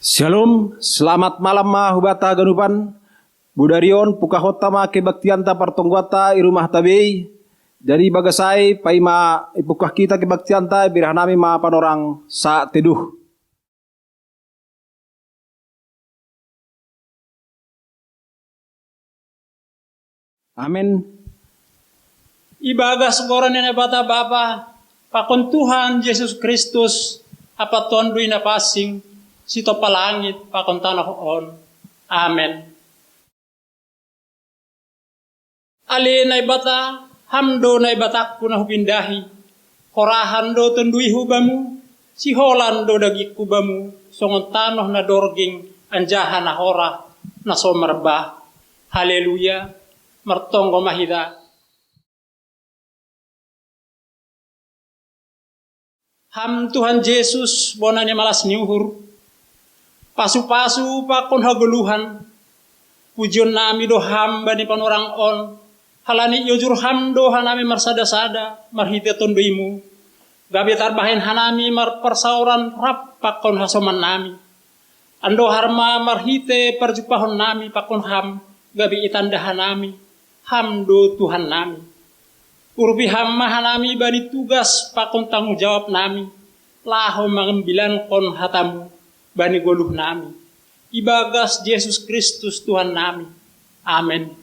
Shalom, selamat malam mahubata ganupan. Budarion pukahotama kebaktianta pertonggwata irumah tabei. Jadi bagasai paima ipukah kita kebaktianta birahanami ma panorang sa teduh. Amin. Ibagas koran na bata bapa, pakon Tuhan Yesus Kristus, apa tondoy na pasing, sito palangit, pakon tanahon. Amen. Ali na bata, hamdo na batak ko na hupindahi, korahan do tondoy hubamu, si holan do dagik kubamu, songon tanoh na dorging, anjahan na hora, na somarba. Haleluya, martonggo mahida. Ham Tuhan Yesus bonanya malas niuhur. Pasu-pasu pakon haguluhan. Pujian nami do hamba ni panorang on. Halani yojur hamdo hanami marsada-sada. Marhite tondoimu. Gabi tarbahin hanami marpersauran rap pakon hasoman nami. Ando harma marhite perjupahon nami pakon ham. Gabi itandahan nami. Hamdo Tuhan nami. Urbi hamma hanami bani tugas pakon tanggung jawab nami. Laho mengambilan kon hatamu bani goluh nami. Ibagas Yesus Kristus Tuhan nami. Amin.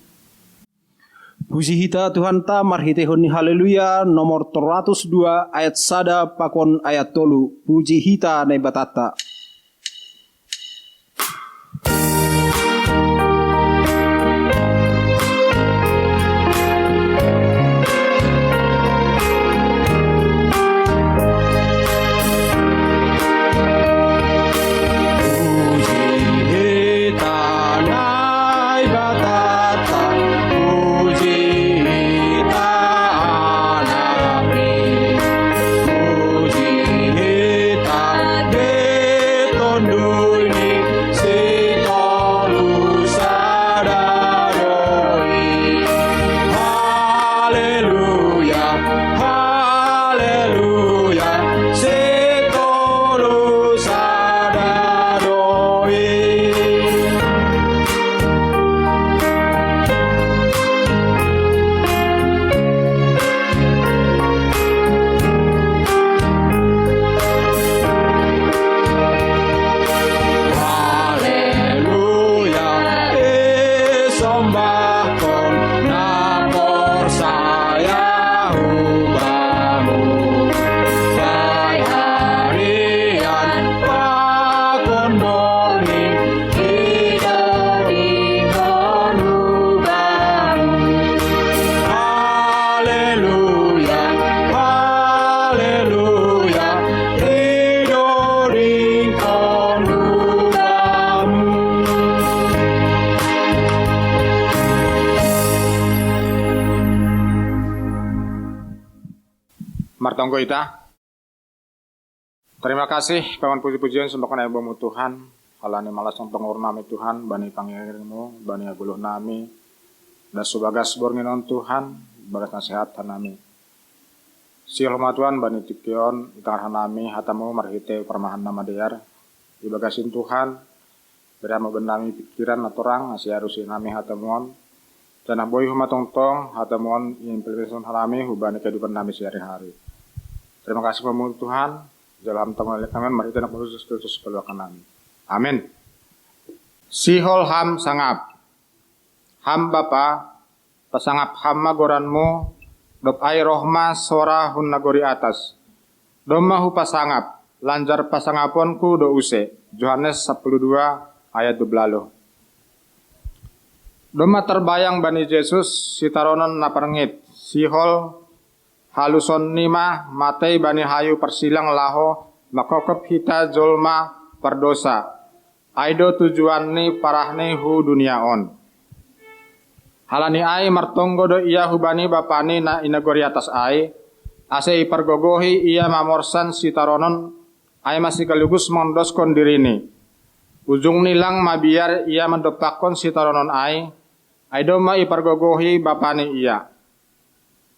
Puji hita Tuhan ta marhitehon haleluya nomor 302 ayat sada pakon ayat tolu. Puji hita na batata. Martonggo ita. Terima kasih paman puji-pujian sembahkan ibamu Tuhan. Halani malas tongor nami Tuhan, bani pangiringmu, bani aguluh nami. Dan subagas bornginon Tuhan, bagas nasihat nami. Si hormat Tuhan bani tikion, itangah nami hatamu marhite permahan nama dear. Ibagasin Tuhan, beri amaben nami pikiran atorang, nasi harusin nami hatamuon. Dan aboy humatong-tong hatamuon yang pelbeson nami hubani kehidupan nami sehari-hari. Terima kasih pemulihan Tuhan. Dalam tangan kami, mari kita nak Yesus Kristus keluarkan kami. Amin. Sihol ham sangap. Ham bapa, pasangap ham magoranmu, dop ai rohma sora hun nagori atas. Doma hu pasangap, lanjar pasangaponku do use. Yohanes 12 ayat 12. Doma terbayang bani Yesus sitaronon naparngit. Sihol haluson nima matei bani hayu persilang laho makokop hita jolma perdosa aido tujuan ni parahne hu dunia on halani ai martonggo do iya hubani bapani na inagori atas ai ase ipergogohi iya mamorsan sitaronon ai masih kalugus mondoskon dirini ujung nilang mabiar iya mendopakon sitaronon ai aido ma ipergogohi bapani iya.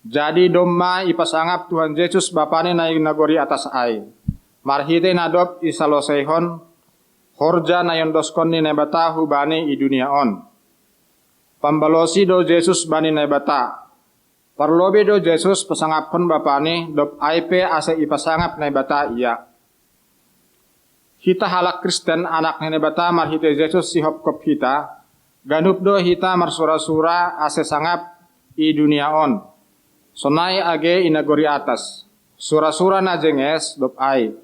Jadi domma ipasangap Tuhan Yesus bapane na nagori atas ai. Marhite nadop isalosehon Horja na yondoskon ni nebata hubani i dunia on. Pambalosi do Jesus bani nebata. Parlobe do Jesus pasangapon bapani dop aipe ase ipasangap nebata iya. Hita halak Kristen anak nebata marhite Jesus sihop kop hita. Ganup do hita marsura-sura ase sangap i dunia on. Sonai age inagori atas. Sura-sura na jenges dop ai.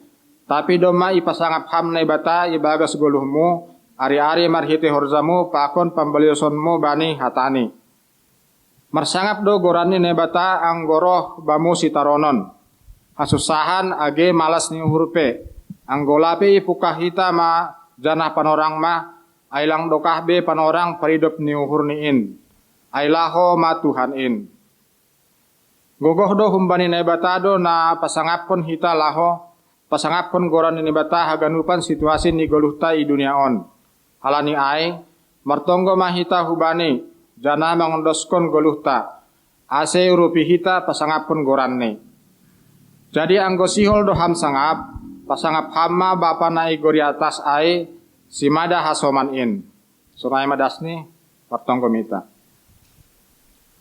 Tapi doma ipasangap ham nebata ibagas goluhmu. Ari-ari marhite horzamu pakon pambaliosonmu bani hatani. Marsangap do gorani nebata anggoroh bamu sitaronon. Asusahan age malas ni hurpe. Anggolape ipukah hita ma janah panorang ma. Ailang dokah be panorang paridop ni hurniin. Ailaho ma Tuhanin. Gogoh do humbani nebatado na pasangapon hita laho. Pasangapon gorani nebata haganupan situasi ni goluhta i dunia on. Halani ai, martonggo mahita hubani, jana mangondoskon goluhta, ase urupi hita pasangapon goranne. Jadi anggo sihol do ham sangap, pasangap hama bapa nai gori atas ai, simada hasoman in. Sunai madasni, martonggo mita.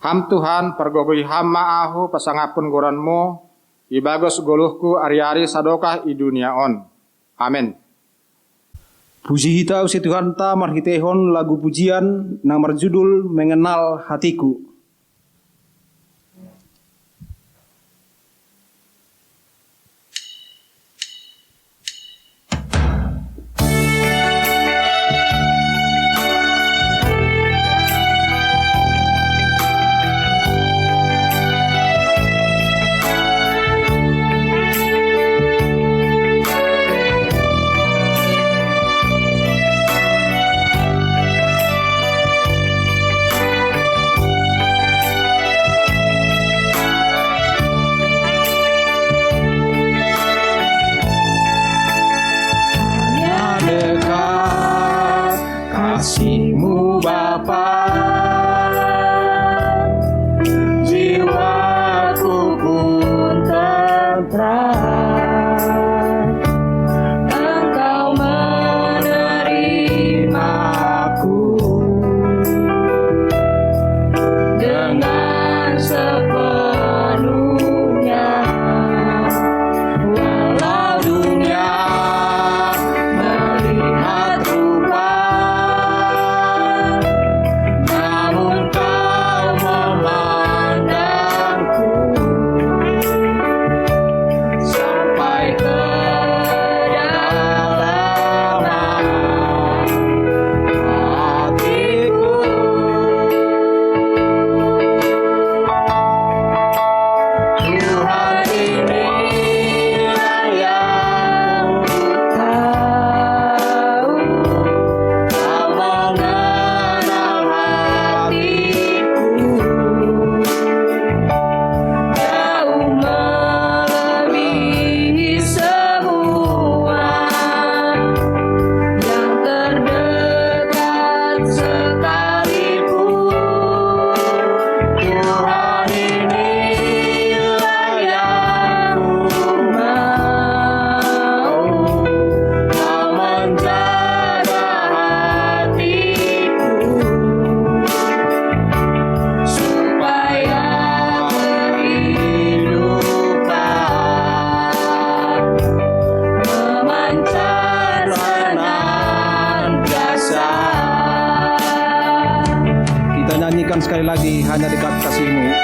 Ham Tuhan pergogoi hama ahu pasangapon goranmu, ibagos goluhku ari-ari sadokah i dunia on. Amin. Puji hita usi Tuhan ta marhitehon lagu pujian nang berjudul Mengenal Hatiku. Kasih-Mu Bapa, jiwaku pun tentram. Engkau menerimaku dengan sepenuhnya. Walau dunia melihat rupa, nyanyikan sekali lagi hanya dekat kasih-Mu.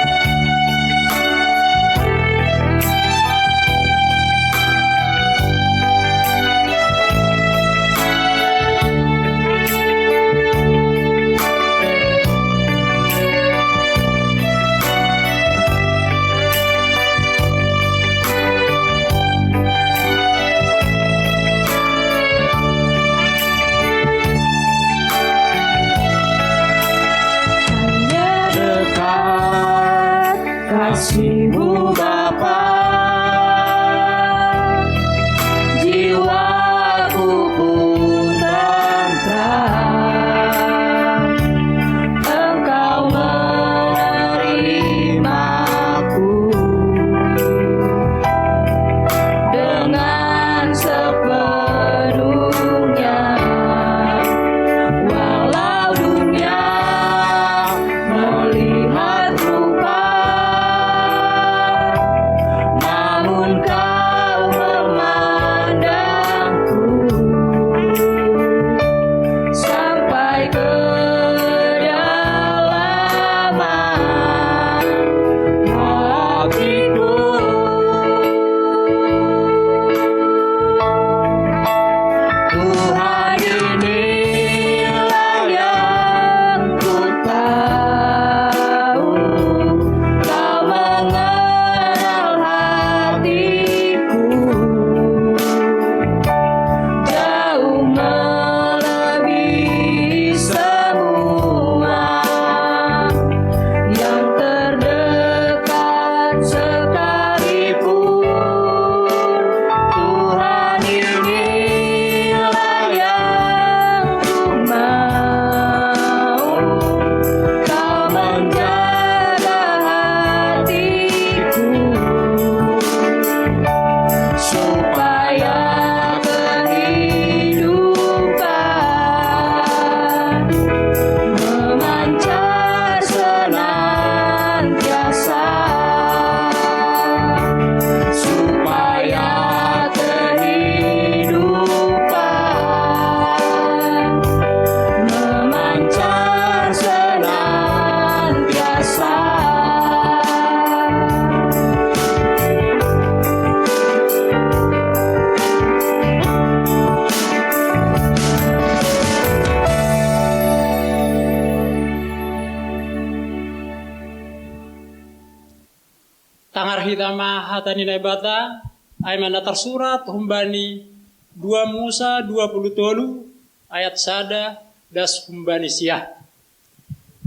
Tangar hitama hatani naibata ay mana tersurat humbani 2 Musa 23 ayat sada das humbani siah.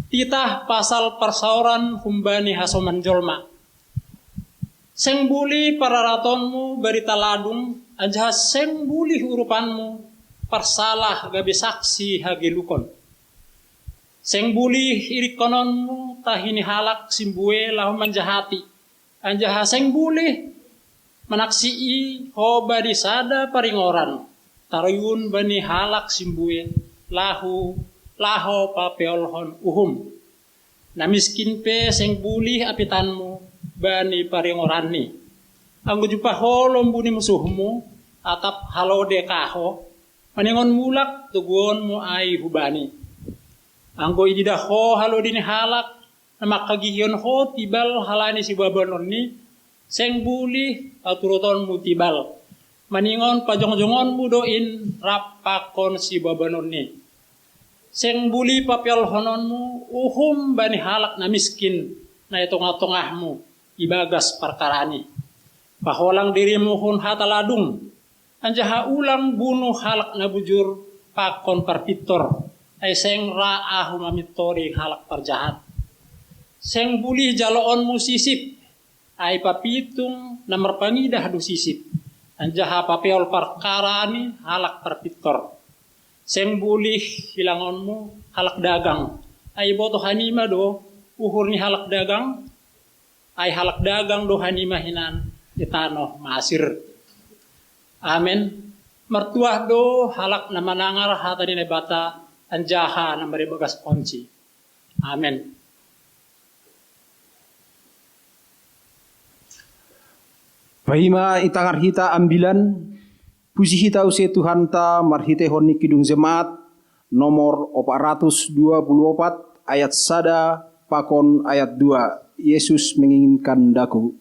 Titah pasal persauran humbani hasoman jolma. Seng buli pararatonmu berita ladung anjah seng buli urupanmu parsalah gabe saksi hagilukon. Seng buli irikononmu tahini halak simbue lahum manjahati. Anjah seng buli manaksii hoba di sada paringoran. Tarayun bani halak simbue lahu laho papeolhon uhum. Na miskin pe seng buli apitanmu bani paringorani. Anggo jupa holom buni musuhmu atap halode kaho. Paningon mulak tuguon mo ay hubani. Anggo ididah ho halo dini halak na makagihion ho tibal halani si babanon ni seng buli aturuton mu tibal. Maningon pajong-jongon mu doin rapakon si babanon ni. Seng buli papel hononmu uhum bani halak na miskin na itong-tongahmu ibagas perkarani. Paholang dirimu hun hataladung. Anjaha ulang bunuh halak na bujur pakon perpitor. Ay seng ra'ahu mamitori halak perjahat. Seng buli jaloonmu sisip. Ay papitung na merpangidah du sisip. Anjaha papeol perkarani halak perpitor. Seng buli hilangonmu halak dagang. Ay boto hanima do uhur ni halak dagang. Ay halak dagang do hanima hinan itano masir. Amin. Mertuah do halak na manangar hatani nebata anjaha na maribagas ponci. Amin. Pahima itangar hita ambilan puji hita usia Tuhan ta marhite honi kidung jemaat nomor 424 ayat sada pakon ayat 2. Yesus menginginkan daku.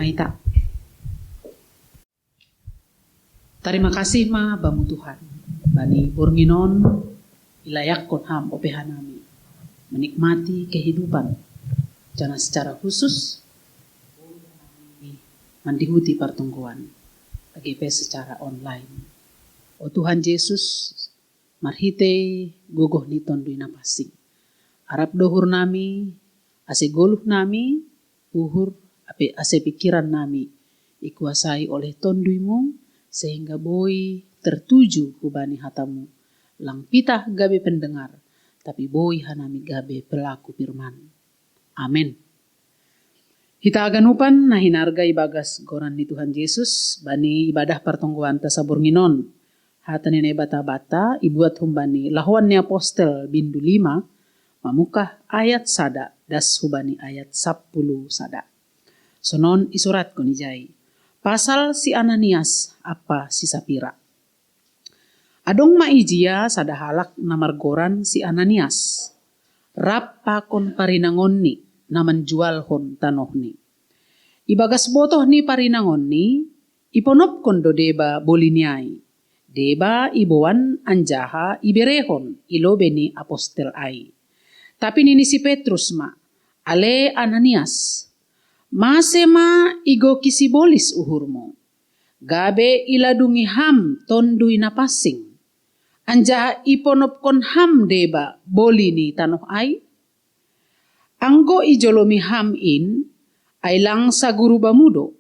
mahita. Terima kasih ma bamu Tuhan. Bani burnginon ilayak kon ham opehanami. Menikmati kehidupan. Jangan secara khusus mandihuti pertungguan. AGP secara online. O Tuhan Yesus, marhite gogoh ni tondui napasing. Arab dohur nami, ase goluh nami, uhur ase pikiran nami, ikuasai oleh tonduimu, sehingga boi tertuju hubani hatamu. Lang pitah gabe pendengar, tapi boi hanami gabe pelaku firman. Amin. Hita aganupan nah hinarga ibagas goran ni Tuhan Yesus, bani ibadah pertongguan tasabur nginon. hata nene bata-bata ibuat humbani lahuan ni apostel bindu 5 mamukah ayat sada das hubani ayat 10 sada. Sonon isurat ko ni jai. Pasal si Ananias apa si Sapira. Adong maijia sada halak namargoran si Ananias. Rap pakon parinangon ni naman jual hon tanoh ni. Ibagas botoh ni parinangon ni iponop kondo deba boliniai. Deba iboan anjaha iberehon ilobe ni apostel ai. Tapi nini si Petrus ma ale Ananias. Masema igo kisibolis uhurmo. Gabe iladungi ham tondui napasing. Anjaha iponop kon ham deba bolini tanoh ai. Anggo ijolomi ham in ay lang sa guru bamudo.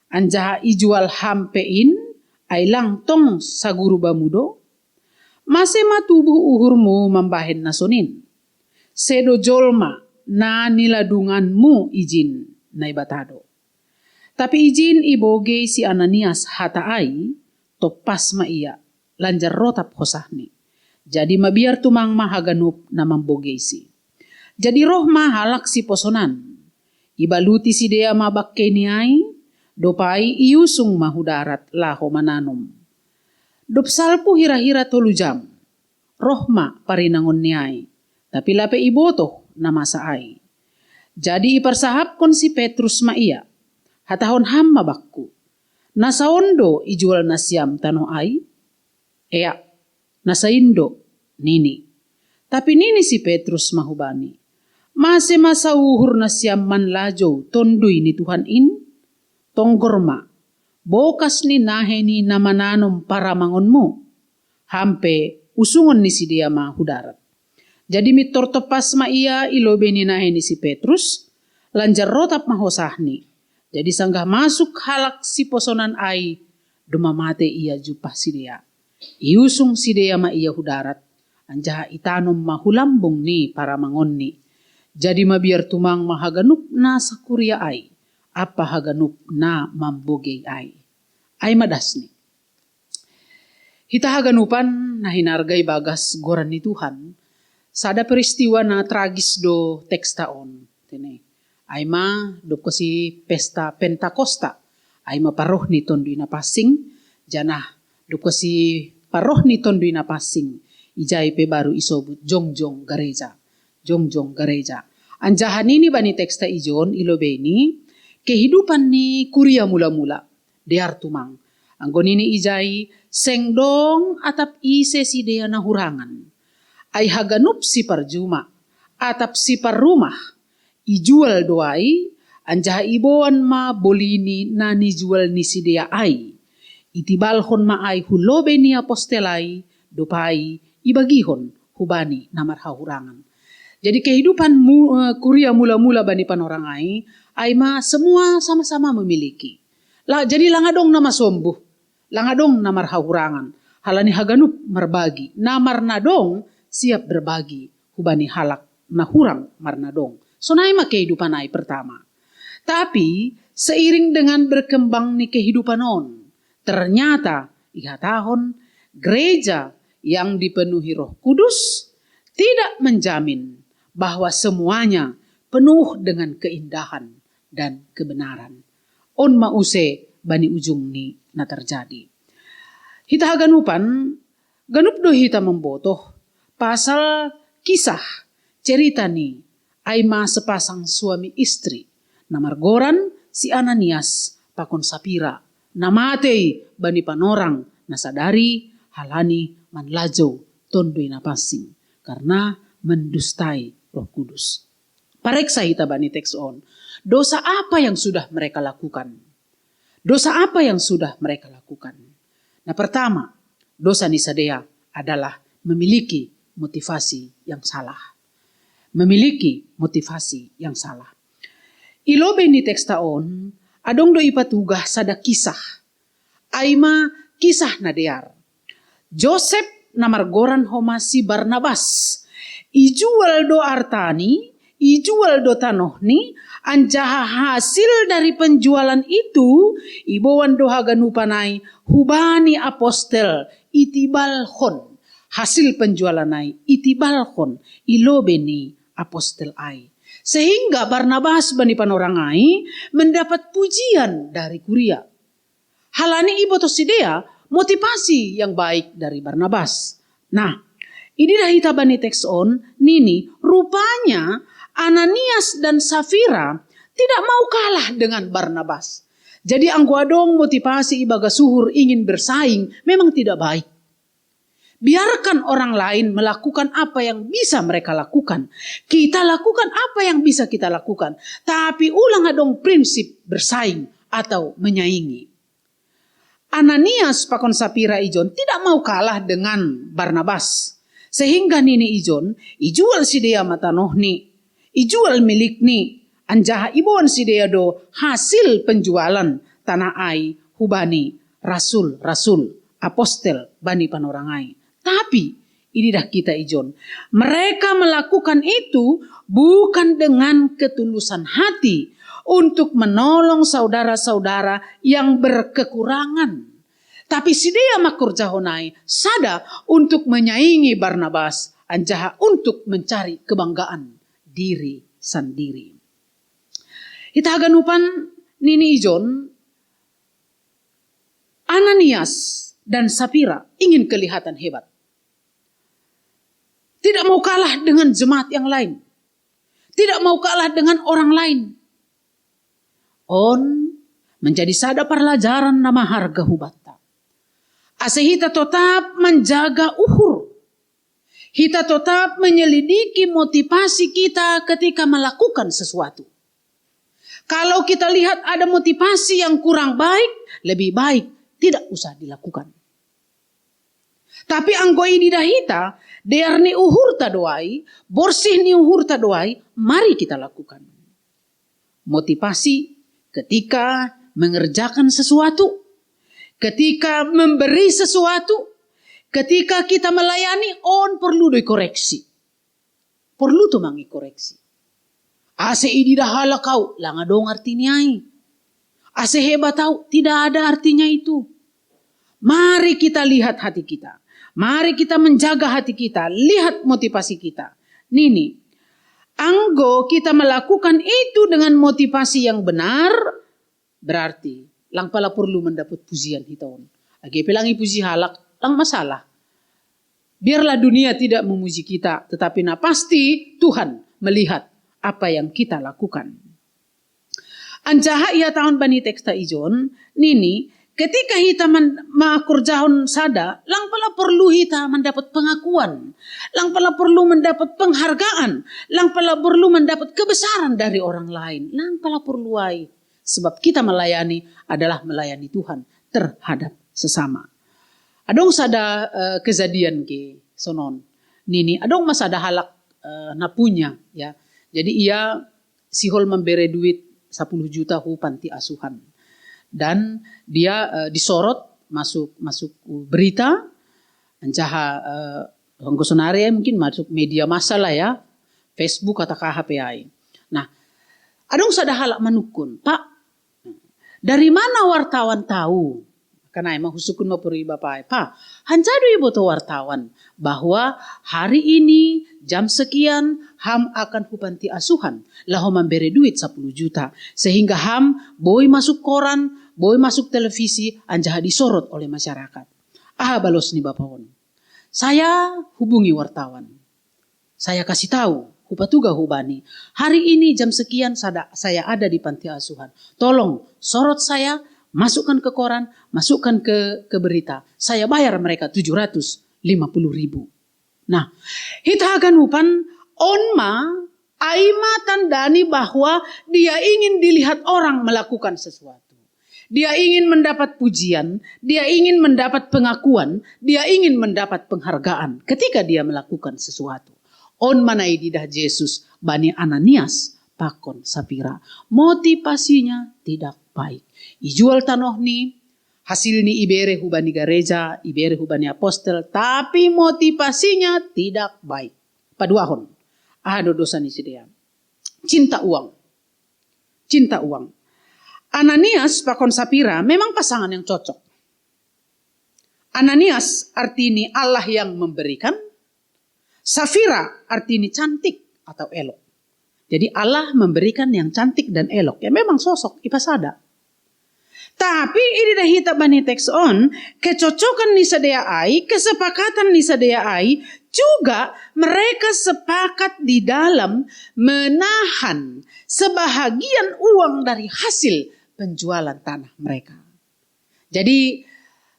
Anjaha ijual ham pein ay lang tong sa guru bamudo. Masema tubuh uhurmu mambahen nasonin. Sedo jolma na niladunganmu izin na ibatado. Tapi izin iboge si Ananias hataai topas ma iya lanjar rotap hosahni. Jadi mabiar tumang mahaganup na mambogesi. Jadi roh mahalak si posonan. Ibaluti si dea mabakke niai dopai iusung mahudarat laho mananom. Dopsalpu hira-hira 3 jam. Rohma parinangon niai. Tapi lape ibotoh na masaai. Jadi iparsahap kon si Petrus ma iya. Hatahon ham mabakku. Nasaondo ijual nasiam tano ai. Ea. Nasaindo. Nini. Tapi nini si Petrus mahubani. Mase masa uhur nasiam man lajo tondui ni Tuhan in. Tonggorma. Bokas ni nahe ni namananom para mangonmu. Hampe usungon ni si dia mahudarat. Jadi mitor topas ma iya ilobe ni nahe ni si Petrus, lanjar rotap mahosahni. Jadi sanggah masuk halak si posonan ai, dumamate iya jupah si dia. Iusung si dia ma iya hudarat, anjaha itanom mahulambong ni para mangon ni. Jadi mabiar tumang mahaganup na sakuria ai, apa haganup na mambogey ai. Ai madas ni. Hita haganupan na hinargay bagas goran ni Tuhan, sada peristiwa na tragis do tekstaon. Tene. Ay ma do ko si pesta Pentakosta. Ay maparoh ni tondui na pasing. Janah do ko si paroh ni tondui na pasing. Ijay pe baru isobut jongjong gareja. Jongjong gareja. Anjahan ini bani teksta ijon ilobeni kehidupan ni kuria mula-mula. Dear tumang. Anggon ini ijay sengdong atap ise si dea na hurangan. Ay haganup si parjuma, atap si parrumah, ijual doai, anjaha iboan ma bolini na nijual ni si dia ai. Itibalhon ma ay hulobe ni apostelai, dopai, ibagihon, hubani na marhahurangan. Jadi kehidupan kuria mula-mula bani panorang ay ma semua sama-sama memiliki. Jadi langadong na masombuh, langadong na marhahurangan, halani haganup marbagi, na marnadong, siap berbagi hubani halak na hurang marnadong. So naima kehidupan ay pertama. Tapi seiring dengan berkembang ni kehidupan on, ternyata ihatahon gereja yang dipenuhi Roh Kudus tidak menjamin bahwa semuanya penuh dengan keindahan dan kebenaran. On mause bani ujung ni na terjadi. Hita ganupan, ganup do hita membotoh pasal kisah cerita ni ay sepasang suami istri namargoran si Ananias pakon Sapira namatei bani panorang nasadari halani manlajo tondoi napasing karena mendustai Roh Kudus. Pareksa hita bani teks on. Dosa apa yang sudah mereka lakukan? Dosa apa yang sudah mereka lakukan? Nah pertama, dosa nisadea adalah memiliki motivasi yang salah. Memiliki motivasi yang salah. Ilobe ni tekstaon, adong do ipatugah sada kisah. Aima kisah na dear. Joseph namargoran homa si Barnabas. Ijual do artani, ijual do tanoh ni, anjaha hasil dari penjualan itu, ibawan do haganupanai, hubani apostel, itibalhon. Hasil penjualan ai, itibalhon, ilobeni apostel ai. Sehingga Barnabas bani panorang ai, mendapat pujian dari Kuria. Halani ibo to sidea, motivasi yang baik dari Barnabas. Nah, ini dah kita bani teks on, nini, rupanya Ananias dan Safira tidak mau kalah dengan Barnabas. Jadi angguadong motivasi ibaga suhur ingin bersaing memang tidak baik. Biarkan orang lain melakukan apa yang bisa mereka lakukan. Kita lakukan apa yang bisa kita lakukan. Tapi ulang adong prinsip bersaing atau menyaingi. Ananias pakon Safira ijon tidak mau kalah dengan Barnabas. Sehingga nini ijon, ijual si dia matanoh ni, ijual milik ni, anjaha ibuan si dia do hasil penjualan tanah ai hubani rasul apostel bani panorangai. Tapi ini dah kita ijon, mereka melakukan itu bukan dengan ketulusan hati untuk menolong saudara-saudara yang berkekurangan. Tapi si dia makur jahonai sada untuk menyaingi Barnabas, anjaha untuk mencari kebanggaan diri sendiri. Kita ganupan nini ijon, Ananias dan Safira ingin kelihatan hebat. Tidak mau kalah dengan jemaat yang lain. Tidak mau kalah dengan orang lain. On menjadi sada pelajaran nama harga hubata. Ase hita tetap menjaga uhur. Hita tetap menyelidiki motivasi kita ketika melakukan sesuatu. Kalau kita lihat ada motivasi yang kurang baik, lebih baik tidak usah dilakukan. Tapi anggoi di dahita, derni uhur tadoai, borsih ni uhur tadoai, mari kita lakukan. Motivasi ketika mengerjakan sesuatu, ketika memberi sesuatu, ketika kita melayani, on perlu dikoreksi. Perlu tuh mangi koreksi. Ase idi dahala kau, langa dong artinya ai. Ase hebat tahu, tidak ada artinya itu. Mari kita lihat hati kita. Mari kita menjaga hati kita. Lihat motivasi kita. Nini, anggo kita melakukan itu dengan motivasi yang benar, berarti lang pala perlu mendapat pujian hitawan. Agi pelangi puji halak, lang masalah. Biarlah dunia tidak memuji kita, tetapi pasti Tuhan melihat apa yang kita lakukan. Anjaha ia tahun bani teksta ijon, nini, ketika kita mengakur jahon sada, lang pala perlu kita mendapat pengakuan, lang pala perlu mendapat penghargaan, lang pala perlu mendapat kebesaran dari orang lain, lang pala perlu ai. Sebab kita melayani adalah melayani Tuhan terhadap sesama. Adong sada kejadian ke sonon. Nini, adong mas ada halak napunya ya. Jadi ia sihol memberi duit 10 juta hu panti asuhan. Dan dia disorot masuk berita. Ancaha hongkosonare mungkin masuk media massa lah ya. Facebook atau KHPI. Nah, adong sada halak manukun, Pak, dari mana wartawan tahu? Karena emang husukun mapuri bapak, Pak, hancadu ibu to wartawan bahwa hari ini jam sekian HAM akan hupanti asuhan. Laho memberi duit 10 juta. Sehingga HAM boy masuk koran, boy masuk televisi, anjaha disorot oleh masyarakat. Balos nih bapak. Saya hubungi wartawan. Saya kasih tahu. Hupatuga hubani. Hari ini jam sekian saya ada di panti asuhan. Tolong sorot saya, masukkan ke koran, masukkan ke berita. Saya bayar mereka 750.000. Nah, kita akan upan onma aima tandani bahwa dia ingin dilihat orang melakukan sesuatu. Dia ingin mendapat pujian, dia ingin mendapat pengakuan, dia ingin mendapat penghargaan ketika dia melakukan sesuatu. On manai didah Yesus bani Ananias pakon Safira. Motivasinya tidak baik. Ijual tanoh ni, hasil ni ibere hubani gereja, ibere hubani apostel, tapi motivasinya tidak baik. Paduahon, ada dosa ni sidia. Cinta uang. Cinta uang. Ananias pakon Sapira memang pasangan yang cocok. Ananias artinya Allah yang memberikan. Safira artinya cantik atau elok. Jadi Allah memberikan yang cantik dan elok. Ya memang sosok ipasada. Tapi ini dah hita bani teks on, kecocokan ni sediai, kesepakatan ni sediai, juga mereka sepakat di dalam menahan sebahagian uang dari hasil penjualan tanah mereka. Jadi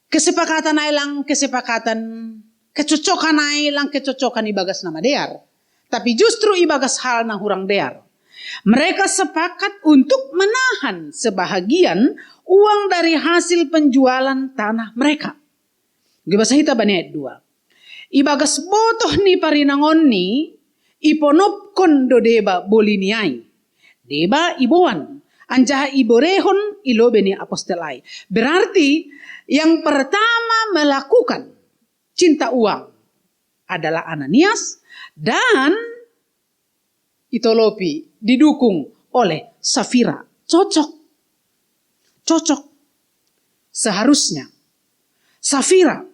kesepakatan ailang kesepakatan, kecocokan ailang kecocokan ibagas nama dear. Tapi justru ibagas hal na hurang dear. Mereka sepakat untuk menahan sebahagian uang dari hasil penjualan tanah mereka. Gibasa hita bani ayat 2. Ibagas botoh ni parinangon ni iponopkon do deba boliniai. Deba iboan. Anjaha iborehon ilobe ni apostelai. Berarti yang pertama melakukan cinta uang adalah Ananias dan Itolopi didukung oleh Safira. Cocok. Seharusnya Safira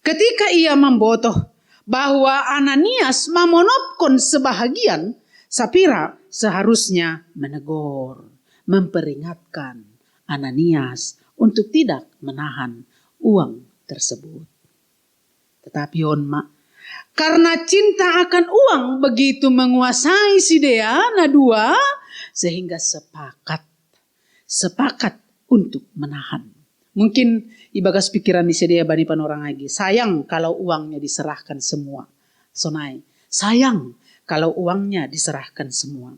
ketika ia membotoh bahwa Ananias memonopkon sebahagian, Safira seharusnya menegur, memperingatkan Ananias untuk tidak menahan uang tersebut. Tetapi onma, karena cinta akan uang begitu menguasai si Dea Nadua, sehingga sepakat untuk menahan. Mungkin ibagas pikiran di sedia bani panorang lagi. Sayang kalau uangnya diserahkan semua. Sonai, sayang kalau uangnya diserahkan semua.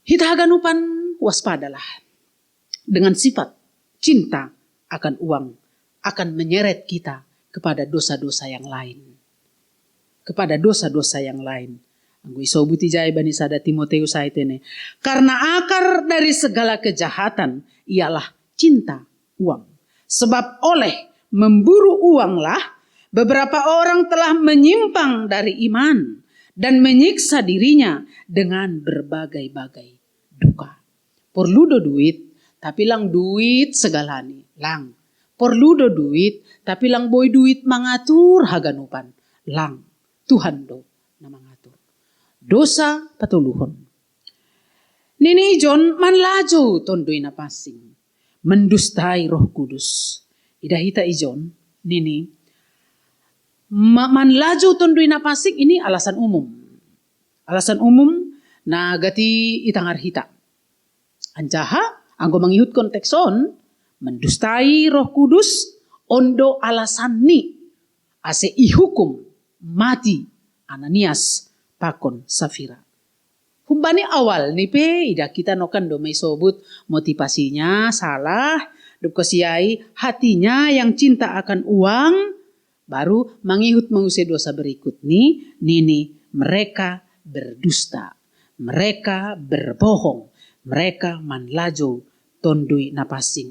Hitahaganupan waspadalah. Dengan sifat cinta akan uang akan menyeret kita kepada dosa-dosa yang lain. Kepada dosa-dosa yang lain. Anggo isobuti jay bani sada Timoteus saitene. Karena akar dari segala kejahatan ialah cinta uang. Sebab oleh memburu uanglah beberapa orang telah menyimpang dari iman dan menyiksa dirinya dengan berbagai-bagai duka. Perlu do duit, tapi lang duit segalani. Lang. Perlu do duit, tapi lang boy duit mangatur haganupan. Lang. Tuhan do na mangatur. Dosa patuluhon. Nini John manlajo tondoy na pasing. Mendustai Roh Kudus. Idahita ijon nini manlajo tondoy na pasing ini alasan umum. Alasan umum na gati itangar hita. Anjaha anggo mangihut kontekson mendustai Roh Kudus ondo alasan ni ase ihukum mati Ananias pakon Safira. Humbani awal ni pe ida kita nokan do may sobut motivasinya salah, dukosiai hatinya yang cinta akan uang, baru mangihut mengusai dosa berikut nini mereka berdusta, mereka berbohong, mereka manlajo tondui napasing.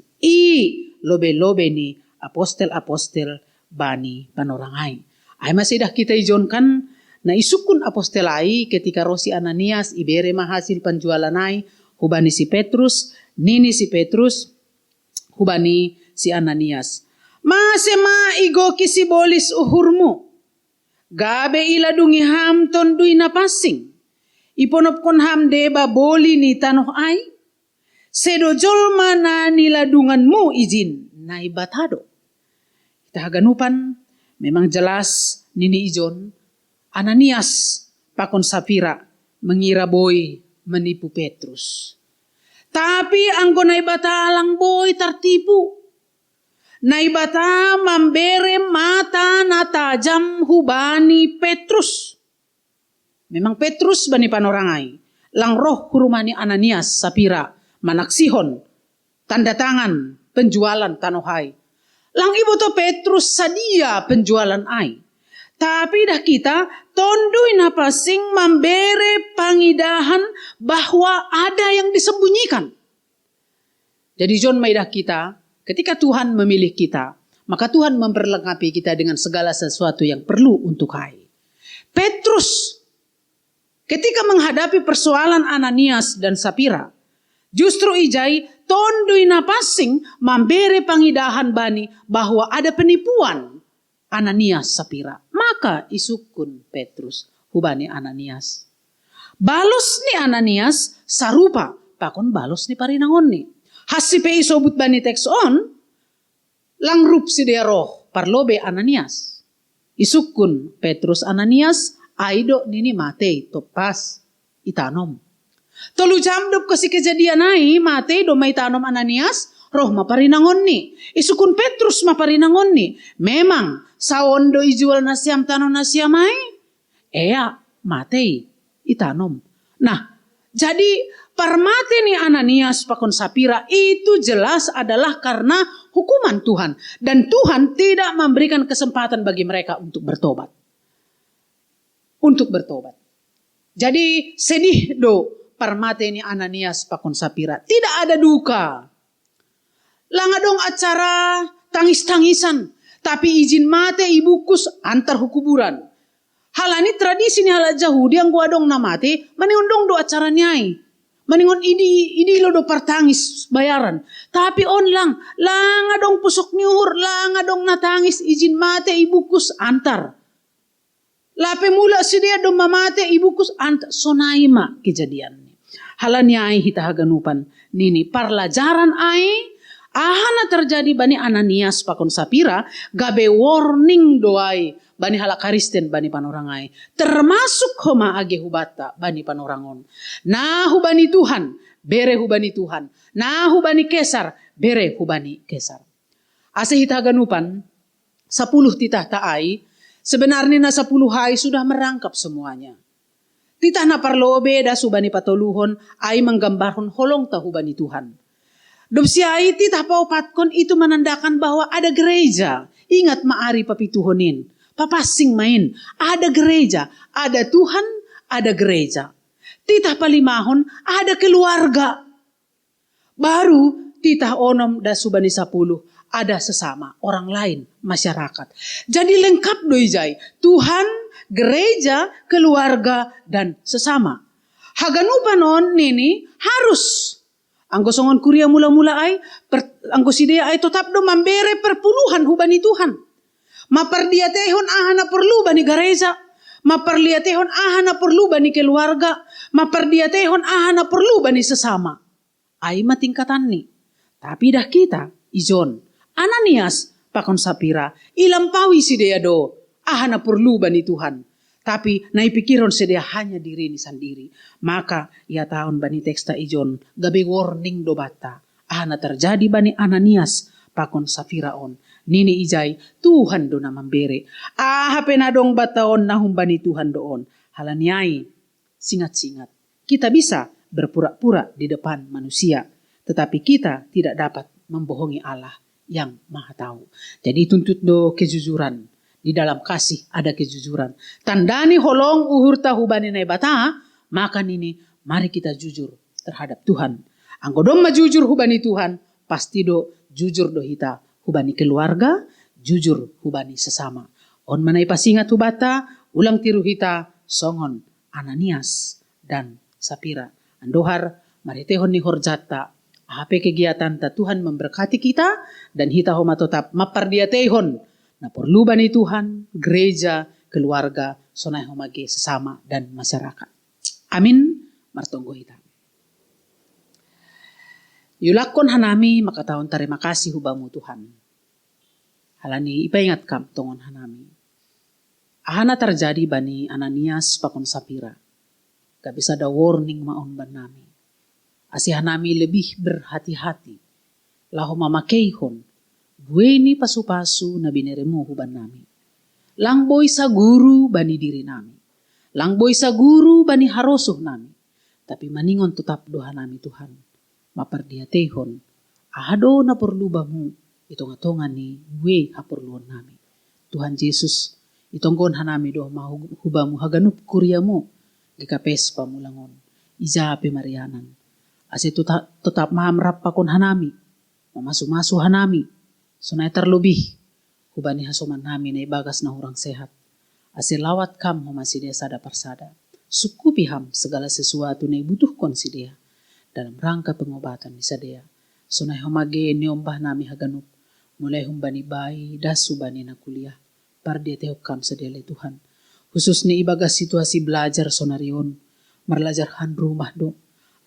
Lobe-lobe ni apostel-apostel bani panorangai. Ay masih dah kita ijonkan na isukun apostelai ketika rosi Ananias ibere mahasil penjualanai hubani si Petrus, nini si Petrus, hubani si Ananias. Masema igoki si bolis uhurmu. Gabe iladungi ham tondui na pasing. Iponopkon ham deba boli ni tanoh ay. Sedo jolma na niladunganmu izin na ibatado. Kita haganupan memang jelas nini ijon Ananias pakon Safira mengira boy menipu Petrus. Tapi anggo naibata alang boy tertipu. Naibata membere mata na tajam hubani Petrus. Memang Petrus bani panorangai. Lang roh hurumani Ananias Safira manaksihon tanda tangan penjualan tanohai. Lang ibu to Petrus sadia penjualan ai. Tapi dah kita tondui napasing membere pangidahan bahwa ada yang disembunyikan. Jadi John maidah kita, ketika Tuhan memilih kita, maka Tuhan memperlengkapi kita dengan segala sesuatu yang perlu untuk hai. Petrus ketika menghadapi persoalan Ananias dan Sapira, justru ijai tondui napasing memberi pengidahan bani bahwa ada penipuan Ananias Sapira. Maka isukun Petrus hubani Ananias. Balos ni Ananias sarupa pakon balos ni parinangon ni. Hasipe isobut bani teks on langrup si dia roh parlobe Ananias. Isukun Petrus Ananias aido nini Matei topas itanom. Tolu jam dop kasi kejadian ai Matei do mai tanom Ananias roh maparinangon ni. Isukun Petrus maparinangon ni. Memang sawondo ijual nasiam tanom nasiam ai. Ea Matei itanom. Nah, jadi parmate ni Ananias pakon Sapira itu jelas adalah karena hukuman Tuhan. Dan Tuhan tidak memberikan kesempatan bagi mereka untuk bertobat. Untuk bertobat. Jadi sedih do parmate ni Ananias pakon Sapira. Tidak ada duka. Langadong acara tangis-tangisan. Tapi izin mate ibukus antar hukuburan. Halani tradisi ni hala Yahudi yang gua dong namati, maniundong do acara nyai. Maningon idi lo do partangis bayaran. Tapi on lang adong pusok nyuhur, lang adong natangis izin mate ibukus antar. Lape mula si dia do mamate ibukus antar sonaima kejadian ni. Halani ai hita haganupan nini parlajaran ai ahana terjadi bani Ananias pakon Sapira gabe warning doai bani hala Kristen bani panorangai termasuk homa age hubata bani panorangon. Nah hubani Tuhan bere hubani Tuhan. Nah hubani Kesar bere hubani Kesar. Ase hita ganupan 10 titah taai sebenarnya na 10 hai sudah merangkap semuanya. Titah na parlobe da subani patoluhon ai menggambarkan holong tahubani Tuhan. Dopsiai titah paupatkon itu menandakan bahwa ada gereja. Ingat maari papituhonin. Papasing main. Ada gereja. Ada Tuhan. Ada gereja. Titah palimahon. Ada keluarga. Baru titah onom da subani 10. Ada sesama. Orang lain. Masyarakat. Jadi lengkap doijai. Tuhan, gereja, keluarga, dan sesama. Haganupanon nini harus. Anggo songon kuria mula-mula ay, anggo sidea ay tetap do mambere perpuluhan hubani Tuhan. Mapardiatehon ahana perlu bani gereja. Mapardiatehon ahana perlu bani keluarga. Mapardiatehon ahana perlu bani sesama. Ay matingkatan ni. Tapi dah kita, ijon, Ananias, pakon Sapira, ilampawi sidea do, ahana perlu bani Tuhan. Tapi naipikiron sedia hanya diri ni sendiri. Maka ia tahun bani teksta ijon gabe warning do bata. Ahana terjadi bani Ananias pakon Sapira on. Nini ijai Tuhan do na mambere. Penadong bataon nahum bani Tuhan doon. Halaniai singat-singat. Kita bisa berpura-pura di depan manusia. Tetapi kita tidak dapat membohongi Allah yang maha tahu. Jadi tuntut do kejujuran. Di dalam kasih ada kejujuran. Tandani holong uhur tahubani nai bata, maka nini mari kita jujur terhadap Tuhan. Anggodom majujur hubani Tuhan, pasti do jujur do hita hubani keluarga, jujur hubani sesama. On manai pasingat hubata, ulang tiru hita songon Ananias dan Sapira. Andohar maritehon ni horjata, ahape kegiatan ta Tuhan memberkati kita dan hita homa tetap mapardiatehon. Nah perlu bani Tuhan, gereja, keluarga, sonai homage sesama dan masyarakat. Amin. Martonggo hita. Yulakon hanami makataon terima kasih hubamu Tuhan. Halani ipaingat kam tongon hanami. Ahana terjadi bani Ananias pakon Sapira. Gak bisa ada warning maon ban nami. Asih hanami lebih berhati-hati. Laho mamakeihon. Bueni pasu-pasu na bineremo huban nami. Langboy sa guru bani diri nami. Langboy sa guru bani harosuh nami. Tapi maningon tetap doha nami Tuhan. Mapardiatehon. Ahado na perlu bamu. Itongatongan ni buwe haperluan nami. Tuhan Yesus. Itonggon hanami doh mahubamu haganup kuryamu. Gikapes pamulangon. Ijape marianan. As itu tetap mahamrap pakon hanami. Mamasu-masu hanami. Sunai terlebih, hubani hasoman nami na ibagas na orang sehat. Asil lawat kam humasi dia sada persada. sukupi ham segala sesuatu na ibutuhkan si dia dalam rangka pengobatan di sadea. Sonai homage niombah nami haganup, mulai humbani bayi dasu bani na kuliah, pardia tehokam sadele Tuhan. Khusus ni ibaga situasi belajar sonarion, merlajar han rumah do,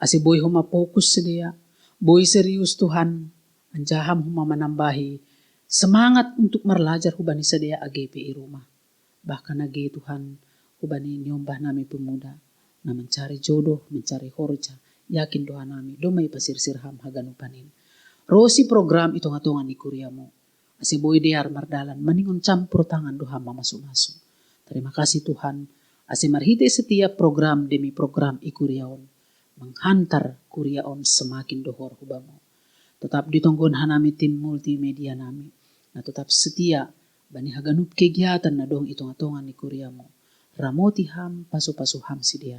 ase boy homa fokus sedia, boy serius Tuhan, anjaham homa menambahi semangat untuk merlajar hubani sedia AGPI rumah. Bahkan age Tuhan, hubani niombah nami pemuda, na mencari jodoh, mencari horja, yakin doa nami, domai pasir sirham haganupanin. Rosi program itung-atungan ni kuriamu. Asi boy diar mardalan, maningon campur tangan doha masuk-masuk. Terima kasih Tuhan, asi marhite setiap program demi program ikuriaon, menghantar kuriaon semakin dohor hubamu. Tetap ditonggon hanami tim multimedia nami, na tetap setia, bani haganup kegiatan na dong itung-atungan ni kuriamu. Ramoti ham, pasu-pasu ham si dia.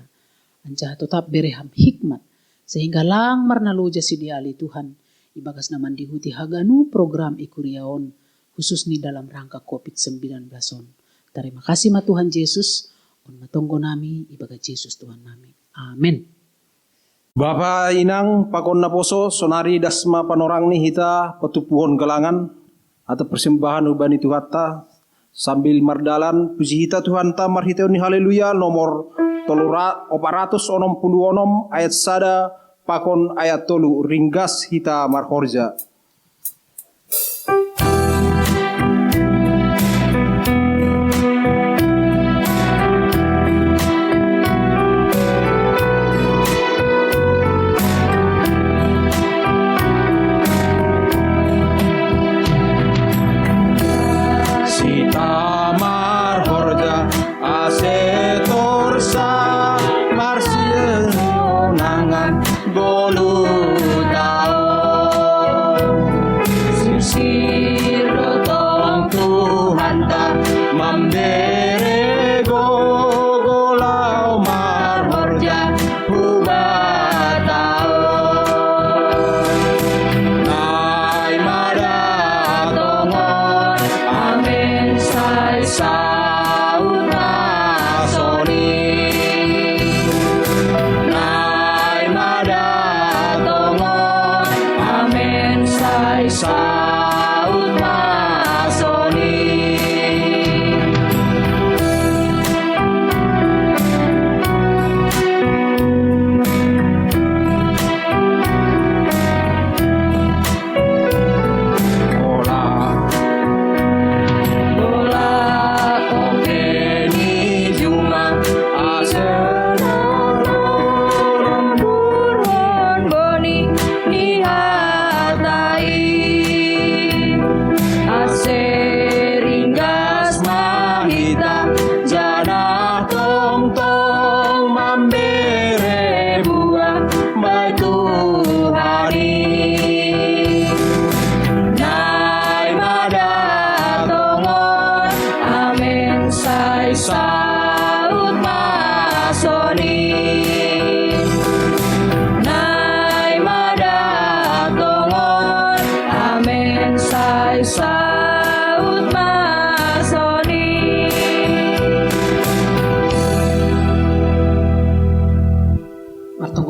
Anjah tetap bereham hikmat, sehingga lang marnaloja si dia ali Tuhan, ibagas naman dihuti haganu program ikuriaon, khusus ni dalam rangka COVID-19 on. Terima kasih ma Tuhan Yesus, on matonggo nami, ibaga Yesus Tuhan nami. Amin. Bapa inang pakon na poso sonari dasma panorang ni hita patupuhon galangan atau persembahan ubani Tuhata sambil mardalan puji hita Tuhan ta marhiteu ni haleluya nomor 466 ayat sada pakon ayat 3 ringgas hita marhorja.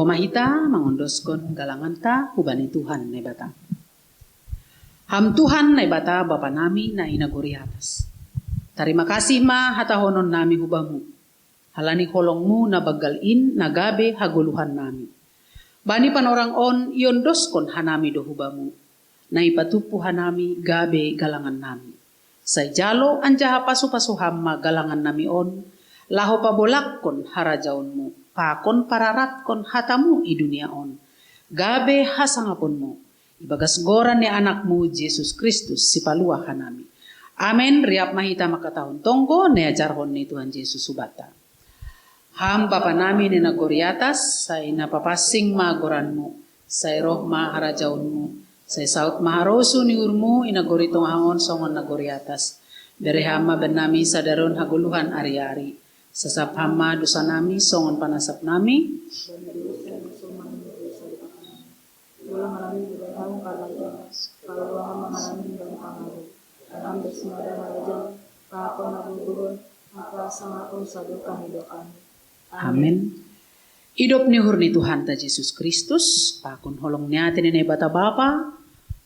Mahita mangondoskan galangan ta hubani Tuhan na bata. Ham Tuhan na bata Bapa nami na inaguri atas. Terima kasih ma hatahonon nami hubamu. Halani holongmu na bagalin na gabe haguluhan nami. Bani panorang on iondoskon hanami do hubamu. Na ipatupu hanami gabe galangan nami. Say jalo anjaha pasu-pasuham ma galangan nami on. Laho pabolakkon harajaonmu. Pakon pararat kon hatamu i dunia on. Gabe hasangapon mo. Ibagas goran ni anakmu Jesus Kristus si palua hanami. Amen. Riap mahita makatahon tonggo ne ajarhon ni Tuhan Yesus subata. Ham Bapa nami ni nagori atas say napapasing magoranmu. Say roh maharajaonmu. Say saut maharosu ni urmu inagori tongahon songon nagori atas. Berehama benami sadaron haguluhan ari-ari. Sesap hama dosa nami, songon panasap nami. Ulang alami berdalam karena jelas. Kalau hama menami dan pengaruh. Dan bersemada harajan. Kakon nabubuhun. Maka sangatun sadukan hidup kami. Amin. Hidup ni hurni Tuhan ta Yesus Kristus, pakun holong niatin ni bata Bapa,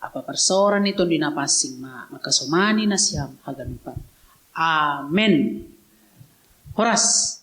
apa persoran itu dinapasing makasomani na siyam haganupan. Amen. Horas.